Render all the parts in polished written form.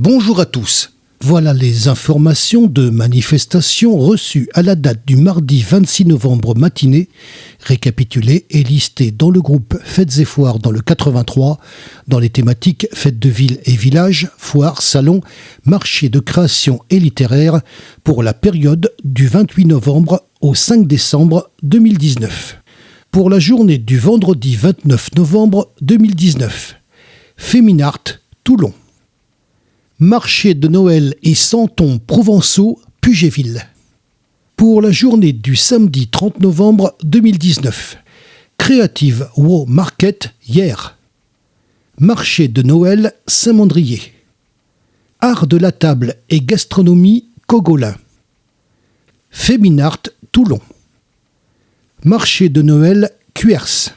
Bonjour à tous. Voilà les informations de manifestations reçues à la date du mardi 26 novembre matinée, récapitulées et listées dans le groupe Fêtes et Foires dans le 83, dans les thématiques Fêtes de ville et village, foires, salons, marchés de création et littéraire pour la période du 28 novembre au 5 décembre 2019. Pour la journée du vendredi 29 novembre 2019, Féminart, Toulon. Marché de Noël et santons provençaux, Pugéville. Pour la journée du samedi 30 novembre 2019, Creative Wow Market, Hyères. Marché de Noël, Saint-Mandrier. Art de la table et gastronomie, Cogolin. Féminart, Toulon. Marché de Noël, Cuers.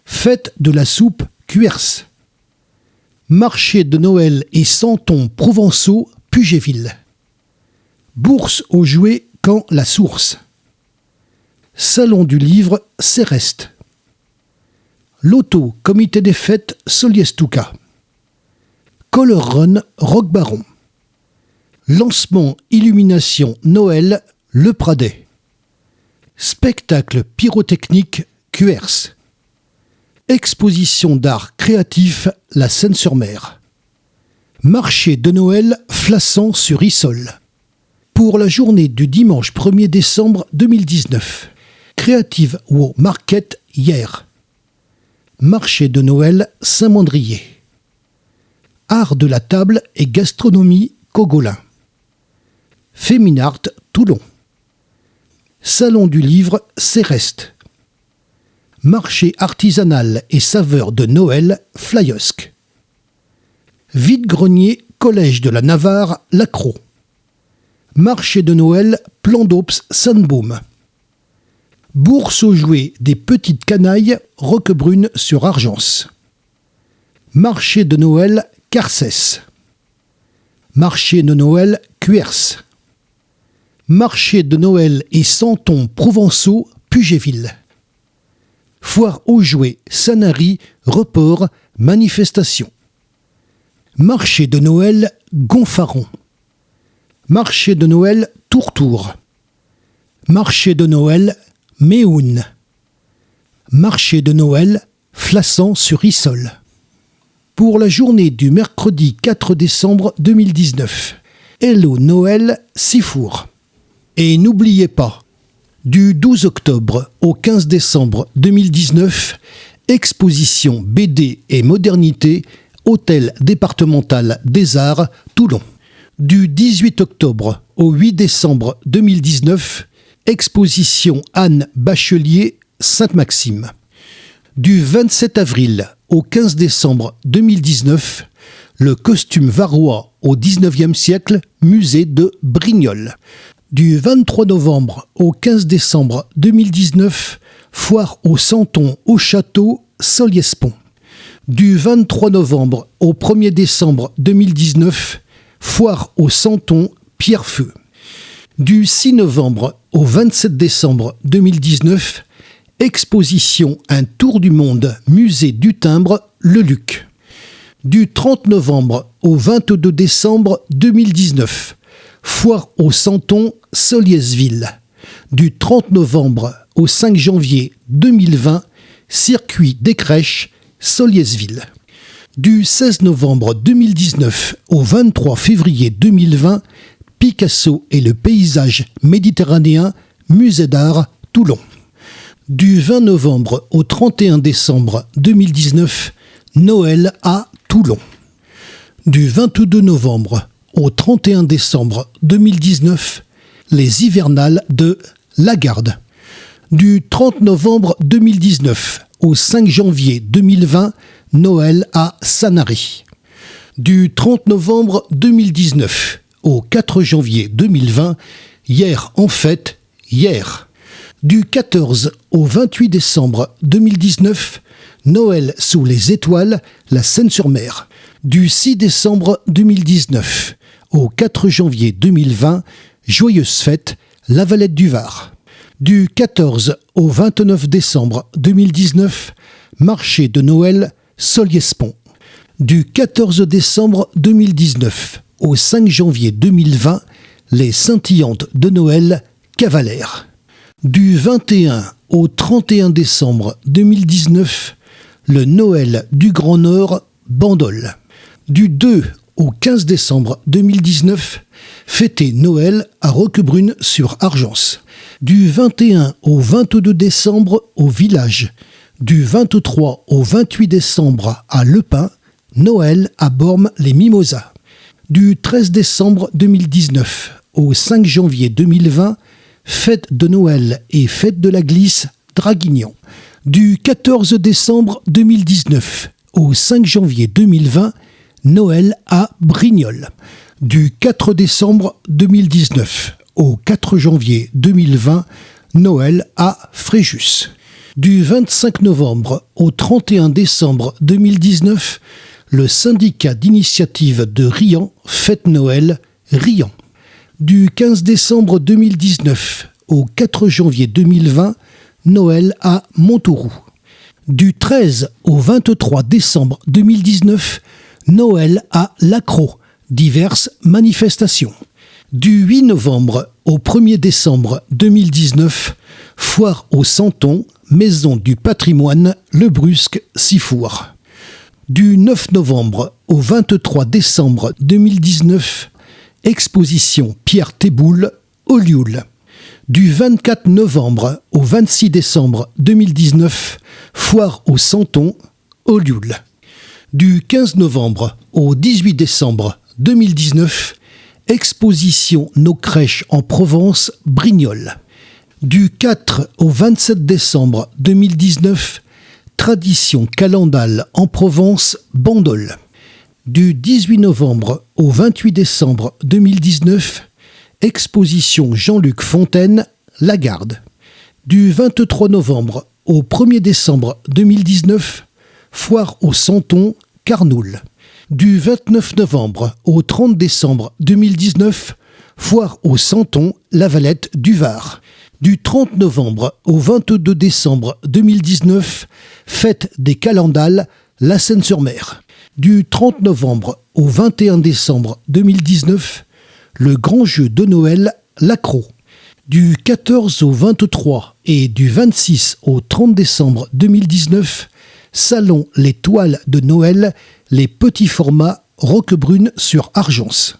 Fête de la soupe, Cuers. Marché de Noël et santons provençaux, Pugéville. Bourse aux jouets, Camp La Source. Salon du livre, Céreste. Loto, comité des fêtes, Soliestuca. Color Run, Roc Baron. Lancement illumination Noël, Le Pradet. Spectacle pyrotechnique, Cuers. Exposition d'art créatif, La Seine-sur-Mer. Marché de Noël, Flassan sur Issol. Pour la journée du dimanche 1er décembre 2019, Creative Wow Market, Hyères. Marché de Noël, Saint-Mandrier. Art de la table et gastronomie, Cogolin. Féminart, Toulon. Salon du livre, Céreste. Marché artisanal et saveurs de Noël, Flyosque. Vide-grenier, Collège de la Navarre, Lacroix. Marché de Noël, Plan d'Ops, Sandboom. Bourse aux jouets des petites canailles, Roquebrune sur Argence. Marché de Noël, Carcès. Marché de Noël, Cuers. Marché de Noël et santons provençaux, Pugéville. Foire aux jouets, Sanary, report, manifestation. Marché de Noël, Gonfaron. Marché de Noël, Tourtour. Marché de Noël, Méhoun. Marché de Noël, Flassan sur Issol. Pour la journée du mercredi 4 décembre 2019, Hello Noël, Sifour. Et n'oubliez pas, du 12 octobre au 15 décembre 2019, exposition BD et modernité, Hôtel départemental des Arts, Toulon. Du 18 octobre au 8 décembre 2019, exposition Anne Bachelier, Sainte-Maxime. Du 27 avril au 15 décembre 2019, le costume varois au 19e siècle, musée de Brignoles. Du 23 novembre au 15 décembre 2019, foire aux santons au château, Soliespont. Du 23 novembre au 1er décembre 2019, foire aux santons, Pierrefeu. Du 6 novembre au 27 décembre 2019, exposition Un tour du monde, musée du timbre, Le Luc. Du 30 novembre au 22 décembre 2019, foire aux santons, Soliesville. Du 30 novembre au 5 janvier 2020, circuit des crèches, Soliesville. Du 16 novembre 2019 au 23 février 2020, Picasso et le paysage méditerranéen, musée d'art, Toulon. Du 20 novembre au 31 décembre 2019, Noël à Toulon. Du 22 novembre au 31 décembre 2019, les hivernales de Lagarde. Du 30 novembre 2019 au 5 janvier 2020, Noël à Sanary. Du 30 novembre 2019 au 4 janvier 2020, Hier en fête, Hyères. Du 14 au 28 décembre 2019, Noël sous les étoiles, La Seine-sur-Mer. Du 6 décembre 2019 au 4 janvier 2020, Joyeuse fête, La Valette du Var. Du 14 au 29 décembre 2019, marché de Noël, Soliespont. Du 14 décembre 2019 au 5 janvier 2020, les scintillantes de Noël Cavalère. Du 21 au 31 décembre 2019, le Noël du Grand Nord Bandol. Du 2 au 15 décembre 2019, fêtez Noël à Roquebrune sur Argence. Du 21 au 22 décembre au village. Du 23 au 28 décembre à Le Pin, Noël à Bormes-les-Mimosas. Du 13 décembre 2019 au 5 janvier 2020, fête de Noël et fête de la Glisse, Draguignan. Du 14 décembre 2019 au 5 janvier 2020, Noël à Brignoles. Du 4 décembre 2019 au 4 janvier 2020, Noël à Fréjus. Du 25 novembre au 31 décembre 2019, le syndicat d'initiative de Riant fête Noël Riant. Du 15 décembre 2019 au 4 janvier 2020, Noël à Montauroux. Du 13 au 23 décembre 2019, Noël à Lacros, diverses manifestations. Du 8 novembre au 1er décembre 2019, foire au Santon, maison du patrimoine, Le Brusque, Sifour. Du 9 novembre au 23 décembre 2019, exposition Pierre Théboul, Olioul. Du 24 novembre au 26 décembre 2019, foire au Santon, Olioul. Du 15 novembre au 18 décembre 2019, exposition Nos crèches en Provence, Brignoles. Du 4 au 27 décembre 2019, tradition calendale en Provence, Bandol. Du 18 novembre au 28 décembre 2019, exposition Jean-Luc Fontaine, Lagarde. Du 23 novembre au 1er décembre 2019, foire au Santon, Carnoul. Du 29 novembre au 30 décembre 2019, foire au Santon, La Valette du Var. Du 30 novembre au 22 décembre 2019, fête des calendales, La Seyne-sur-Mer. Du 30 novembre au 21 décembre 2019, le grand jeu de Noël, l'Accro. Du 14 au 23 et du 26 au 30 décembre 2019, salon Les Toiles de Noël, les petits formats, Roquebrune sur Argence.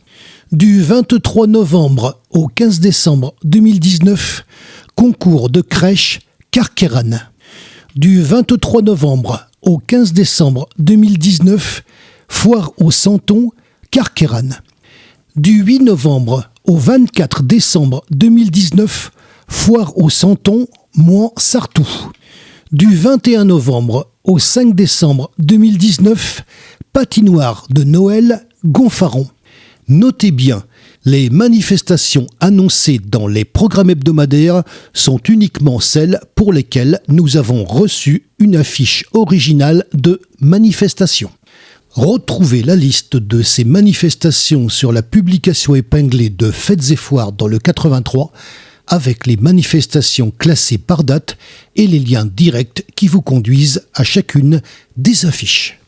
Du 23 novembre au 15 décembre 2019, concours de crèche, Carqueiranne. Du 23 novembre au 15 décembre 2019, foire au Santon, Carqueiranne. Du 8 novembre au 24 décembre 2019, foire au Santon, Mouans-Sartoux. Du 21 novembre au 5 décembre 2019, patinoire de Noël, Gonfaron. Notez bien, les manifestations annoncées dans les programmes hebdomadaires sont uniquement celles pour lesquelles nous avons reçu une affiche originale de manifestation. Retrouvez la liste de ces manifestations sur la publication épinglée de Fêtes et Foires dans le 83 avec les manifestations classées par date et les liens directs qui vous conduisent à chacune des affiches.